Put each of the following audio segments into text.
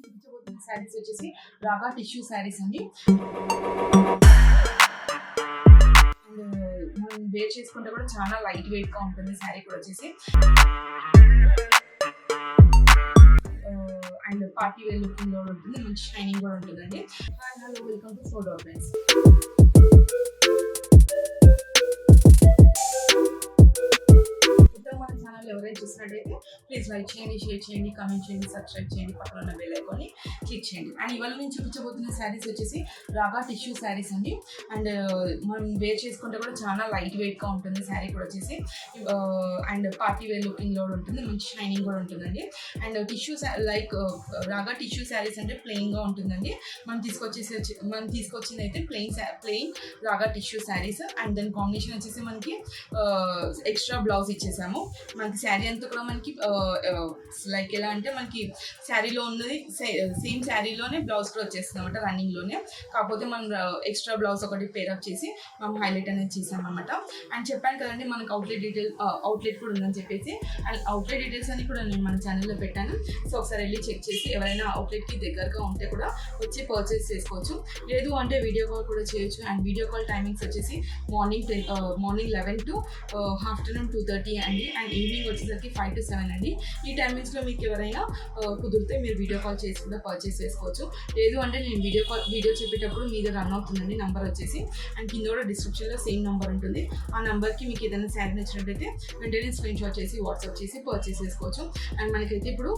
చూపించబోతున్న శారీస్ వచ్చేసి రాగా టిష్యూ శారీస్ అండి. అండ్ మనం వేర్ చేసుకుంటే కూడా చాలా లైట్ వెయిట్ గా ఉంటుంది శారీ కూడా వచ్చేసి. అండ్ పార్టీ వేర్ లుకింగ్ లో ఉంటుంది, మంచి షైనింగ్ కూడా ఉంటుందండి. హలో, వెల్కమ్ టు సోడో ఫ్రెండ్స్. ఎవరైనా చూసినట్టయితే ప్లీజ్ లైక్ చేయండి, షేర్ చేయండి, కామెంట్ చేయండి, సబ్స్క్రైబ్ చేయండి, పక్కన ఉన్న బెల్ ఐకాన్ని క్లిక్ చేయండి. అండ్ ఇవాళ నేను చూపించబోతున్న శారీస్ వచ్చేసి రాగా టిష్యూ శారీస్ అండి. అండ్ మనం వేర్ చేసుకుంటే కూడా చాలా లైట్ వెయిట్ గా ఉంటుంది శారీ కూడా వచ్చేసి. అండ్ పార్టీ వేర్ లుకింగ్ లో ఉంటుంది, మంచి షైనింగ్ కూడా ఉంటుందండి. అండ్ టిష్యూ లైక్ రాగా టిష్యూ శారీస్ అంటే ప్లెయిన్ గా ఉంటుందండి. మనం తీసుకొచ్చింది అయితే ప్లెయిన్ రాగా టిష్యూ శారీస్. అండ్ దాని కాంబినేషన్ వచ్చేసి మనకి ఎక్స్ట్రా బ్లౌజ్ ఇచ్చేసాము. మనకి శారీ అంతా కూడా మనకి లైక్ ఎలా అంటే మనకి శారీలో ఉన్నది సేమ్ శారీలోనే బ్లౌజ్ కూడా వచ్చేస్తుంది అనమాట, రన్నింగ్ లోనే. కాకపోతే మనం ఎక్స్ట్రా బ్లౌజ్ ఒకటి పేరప్ చేసి మనం హైలైట్ అనేది చేసాం అనమాట. అండ్ చెప్పాను కదండి మనకి అవుట్లెట్ కూడా ఉందని చెప్పేసి. అండ్ అవుట్లెట్ డీటెయిల్స్ అని కూడా నేను మన ఛానల్లో పెట్టాను. సో ఒకసారి వెళ్ళి చెక్ చేసి ఎవరైనా అవుట్లెట్కి దగ్గరగా ఉంటే కూడా వచ్చి పర్చేస్ చేసుకోవచ్చు. లేదు అంటే వీడియో కాల్ కూడా చేయొచ్చు. అండ్ వీడియో కాల్ టైమింగ్స్ వచ్చేసి మార్నింగ్ 11 to ఆఫ్టర్నూన్ 2:30 అండి. అండ్ ఈవినింగ్ వచ్చేసరికి 5 to 7 అండి. ఈ టైమింగ్స్లో మీకు ఎవరైనా కుదిరితే మీరు వీడియో కాల్ చేసి కూడా పర్చేస్ చేసుకోవచ్చు. లేదు అంటే నేను వీడియో చెప్పేటప్పుడు మీద రన్ అవుతుందండి నెంబర్ వచ్చేసి. అండ్ కింద కూడా డిస్క్రిప్షన్లో సేమ్ నెంబర్ ఉంటుంది. ఆ నెంబర్కి మీకు ఏదైనా శారీ నచ్చినట్టయితే వెంటనే స్క్రీన్ షాట్ చేసి వాట్సాప్ చేసి పర్చేస్ చేసుకోవచ్చు. అండ్ మనకైతే ఇప్పుడు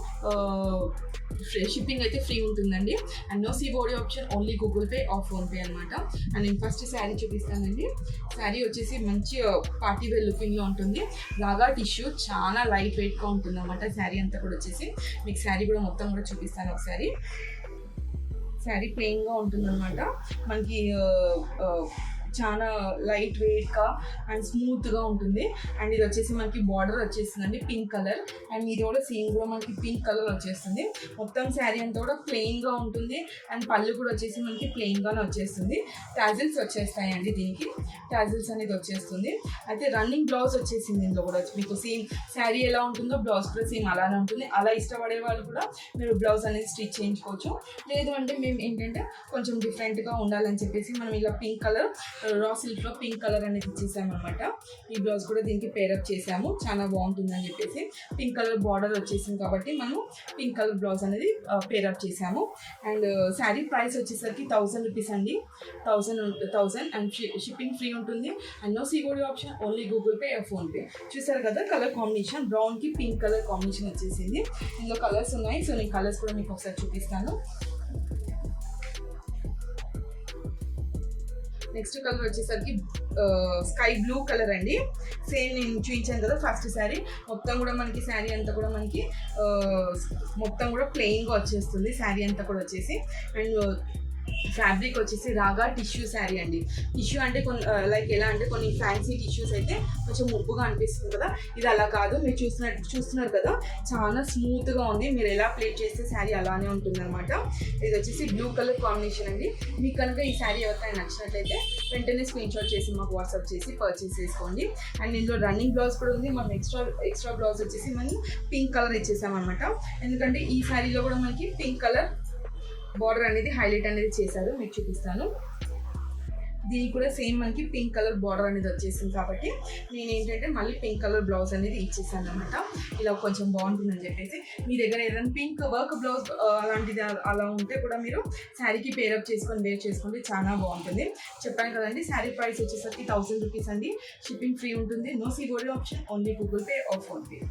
షిప్పింగ్ అయితే ఫ్రీ ఉంటుందండి. And no COD option, only Google pay or PhonePe అనమాట. అండ్ నేను ఫస్ట్ శారీ చూపిస్తానండి. శారీ వచ్చేసి మంచి పార్టీ వేర్ లుకింగ్లో ఉంటుంది. రాగా టిష్యూ చాలా లైట్ వెయిట్గా ఉంటుంది అనమాట శారీ అంతా కూడా వచ్చేసి. మీకు శారీ కూడా మొత్తం కూడా చూపిస్తాను ఒకసారి. శారీ ప్లెయిన్గా ఉంటుంది అనమాట. మనకి చాలా లైట్ వెయిట్గా అండ్ స్మూత్గా ఉంటుంది. అండ్ ఇది వచ్చేసి మనకి బార్డర్ వచ్చేస్తుందండి పింక్ కలర్. అండ్ ఇది కూడా సేమ్ కూడా మనకి పింక్ కలర్ వచ్చేస్తుంది. మొత్తం శారీ అంతా కూడా ప్లెయిన్గా ఉంటుంది. అండ్ పళ్ళు కూడా వచ్చేసి మనకి ప్లెయిన్గానే వచ్చేస్తుంది. టాజిల్స్ వచ్చేస్తాయండి, దీనికి టాజిల్స్ అనేది వచ్చేస్తుంది. అయితే రన్నింగ్ బ్లౌజ్ వచ్చేసింది ఇందులో కూడా. మీకు సేమ్ శారీ ఎలా ఉంటుందో బ్లౌజ్ కూడా సేమ్ అలానే ఉంటుంది. అలా ఇష్టపడే వాళ్ళు కూడా మీరు బ్లౌజ్ అనేది స్టిచ్ చేయించుకోవచ్చు. లేదు అంటే మేము ఏంటంటే కొంచెం డిఫరెంట్గా ఉండాలని చెప్పేసి మనం ఇలా పింక్ కలర్ రా సిల్క్లో పింక్ కలర్ అనేది ఇచ్చేసాము అనమాట. ఈ బ్లౌజ్ కూడా దీనికి పేరప్ చేసాము, చాలా బాగుంటుందని చెప్పేసి. పింక్ కలర్ బార్డర్ వచ్చేసింది కాబట్టి మనము పింక్ కలర్ బ్లౌజ్ అనేది పేరప్ చేసాము. అండ్ శారీ ప్రైస్ వచ్చేసరికి 1000 రూపీస్ అండి. 1000 అండ్ షిప్పింగ్ ఫ్రీ ఉంటుంది. And no COD option, only Google pay or PhonePe. చూసారు కదా కలర్ కాంబినేషన్, బ్రౌన్కి పింక్ కలర్ కాంబినేషన్ వచ్చేసింది. ఇందులో కలర్స్ ఉన్నాయి. సో నేను కలర్స్ కూడా మీకు ఒకసారి చూపిస్తాను. నెక్స్ట్ కలర్ వచ్చేసరికి స్కై బ్లూ కలర్ అండి. సేమ్ నేను చూపించాను కదా ఫస్ట్ శారీ. మొత్తం కూడా మనకి శారీ అంతా కూడా మనకి మొత్తం కూడా ప్లెయిన్గా వచ్చేస్తుంది శారీ అంతా కూడా వచ్చేసి. అండ్ ఫ్యాబ్రిక్ వచ్చేసి రాగా టిష్యూ శారీ అండి. టిష్యూ అంటే లైక్ ఎలా అంటే కొన్ని ఫ్యాన్సీ టిష్యూస్ అయితే కొంచెం ముప్పుగా అనిపిస్తుంది కదా, ఇది అలా కాదు. మీరు చూస్తున్నారు కదా చాలా స్మూత్గా ఉంది. మీరు ఎలా ప్లేట్ చేస్తే శారీ అలానే ఉంటుంది అనమాట. ఇది వచ్చేసి బ్లూ కలర్ కాంబినేషన్ అండి. మీకు కనుక ఈ శారీ ఎవరికైనా నచ్చినట్లయితే వెంటనే స్క్రీన్ షాట్ చేసి మాకు వాట్సాప్ చేసి పర్చేస్ చేసుకోండి. అండ్ ఇందులో రన్నింగ్ బ్లౌజ్ కూడా ఉంది. మనం ఎక్స్ట్రా బ్లౌజ్ వచ్చేసి మనం పింక్ కలర్ ఇచ్చేసామన్నమాట. ఎందుకంటే ఈ శారీలో కూడా మనకి పింక్ కలర్ బార్డర్ అనేది హైలైట్ అనేది చేశారు, మీకు చూపిస్తాను. దీనికి కూడా సేమ్ మనకి పింక్ కలర్ బార్డర్ అనేది వచ్చేసింది కాబట్టి నేను ఏంటంటే మళ్ళీ పింక్ కలర్ బ్లౌజ్ అనేది ఇచ్చేసాను అనమాట. ఇలా కొంచెం బాగుంటుందని చెప్పేసి. మీ దగ్గర ఏదైనా పింక్ వర్క్ బ్లౌజ్ అలాంటిది అలా ఉంటే కూడా మీరు శారీకి పేరప్ చేసుకొని వేర్ చేసుకోండి, చాలా బాగుంటుంది. చెప్పాను కదండి శారీ ప్రైస్ వచ్చేసరికి 1000 రూపీస్ అండి. షిప్పింగ్ ఫ్రీ ఉంటుంది. No COD option, only Google pay or PhonePe.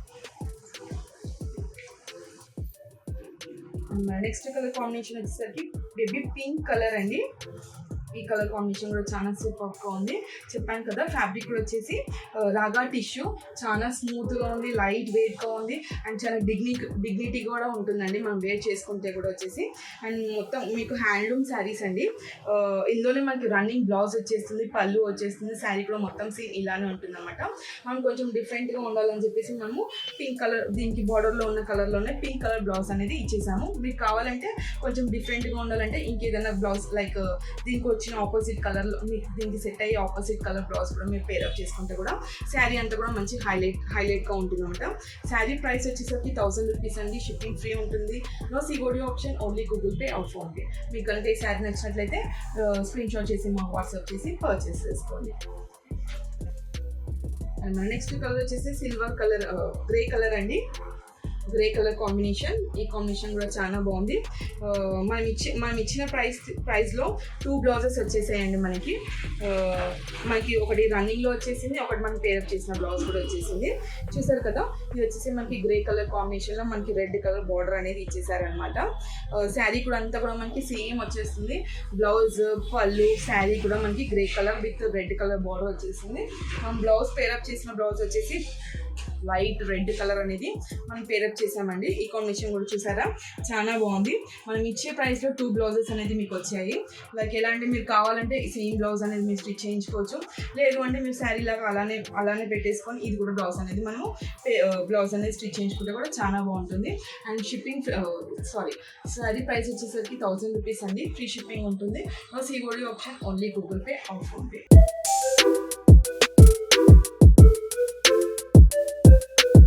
Next colour combination వచ్చేసరికి బేబీ పింక్ కలర్ అండి. ఈ కలర్ కాంబినేషన్ కూడా చాలా సూపర్గా ఉంది. చెప్పాను కదా ఫ్యాబ్రిక్ కూడా వచ్చేసి రాగా టిష్యూ చాలా స్మూత్గా ఉంది, లైట్ వెయిట్గా ఉంది. అండ్ చాలా డిగ్నిటీ కూడా ఉంటుందండి మనం వేర్ చేసుకుంటే కూడా వచ్చేసి. అండ్ మొత్తం మీకు హ్యాండ్లూమ్ శారీస్ అండి. ఇందులోనే మనకి రన్నింగ్ బ్లౌజ్ వచ్చేస్తుంది, పళ్ళు వచ్చేస్తుంది. శారీ కూడా మొత్తం సేమ్ ఇలానే ఉంటుంది అనమాట. మనం కొంచెం డిఫరెంట్గా ఉండాలని చెప్పేసి మనము పింక్ కలర్, దీనికి బార్డర్లో ఉన్న కలర్లోనే పింక్ కలర్ బ్లౌజ్ అనేది ఇచ్చేసాము. మీకు కావాలంటే కొంచెం డిఫరెంట్గా ఉండాలంటే ఇంకేదైనా బ్లౌజ్ లైక్ దీనికి వచ్చిన ఆపోజిట్ కలర్లో మీకు దీనికి సెట్ అయ్యే ఆపోజిట్ కలర్ బ్లౌజ్ కూడా మీరు పేరప్ చేసుకుంటే కూడా శారీ అంతా కూడా మంచి హైలైట్గా ఉంటుంది అనమాట. శారీ ప్రైస్ వచ్చేసరికి 1000 రూపీస్ అండి. షిప్పింగ్ ఫ్రీ ఉంటుంది. No COD option, only Google pay or PhonePe. మీకు కనుక ఈ శారీ నచ్చినట్లయితే స్క్రీన్ షాట్ చేసి మాకు వాట్సాప్ చేసి పర్చేస్ చేసుకోండి. అండ్ మన నెక్స్ట్ కలర్ వచ్చేసి సిల్వర్ కలర్, గ్రే కలర్ అండి. Grey colour combination. ఈ కాంబినేషన్ కూడా చాలా బాగుంది. మనం ఇచ్చిన ప్రైస్లో 2 బ్లౌజెస్ వచ్చేసాయండి మనకి. ఒకటి రన్నింగ్లో వచ్చేసింది, ఒకటి మనం పేరప్ చేసిన బ్లౌజ్ కూడా వచ్చేసింది. చూసారు కదా, ఇది వచ్చేసి మనకి గ్రే కలర్ కాంబినేషన్లో మనకి రెడ్ కలర్ బార్డర్ అనేది ఇచ్చేసారనమాట. శారీ కూడా అంతా కూడా మనకి సేమ్ వచ్చేస్తుంది. బ్లౌజ్, పళ్ళు, శారీ కూడా మనకి grey colour with red colour border వచ్చేసింది. మనం బ్లౌజ్ పేరప్ చేసిన బ్లౌజ్ వచ్చేసి వైట్ రెడ్ కలర్ అనేది మనం పేరప్ చేసామండి. ఈ కాంబినేషన్ కూడా చూసారా, చాలా బాగుంది. మనం ఇచ్చే ప్రైస్లో 2 బ్లౌజెస్ అనేది మీకు వచ్చాయి. లైక్ ఎలా అంటే మీరు కావాలంటే సేమ్ బ్లౌజ్ అనేది మీరు స్టిచ్ చేయించుకోవచ్చు. లేదు అంటే మీరు శారీ లాగా అలానే పెట్టేసుకొని ఇది కూడా బ్లౌజ్ అనేది స్టిచ్ చేయించుకుంటే కూడా చాలా బాగుంటుంది. అండ్ శారీ ప్రైస్ వచ్చేసరికి 1000 రూపీస్ అండి. ఫ్రీ షిప్పింగ్ ఉంటుంది. COD option, only Google pay or phone pay.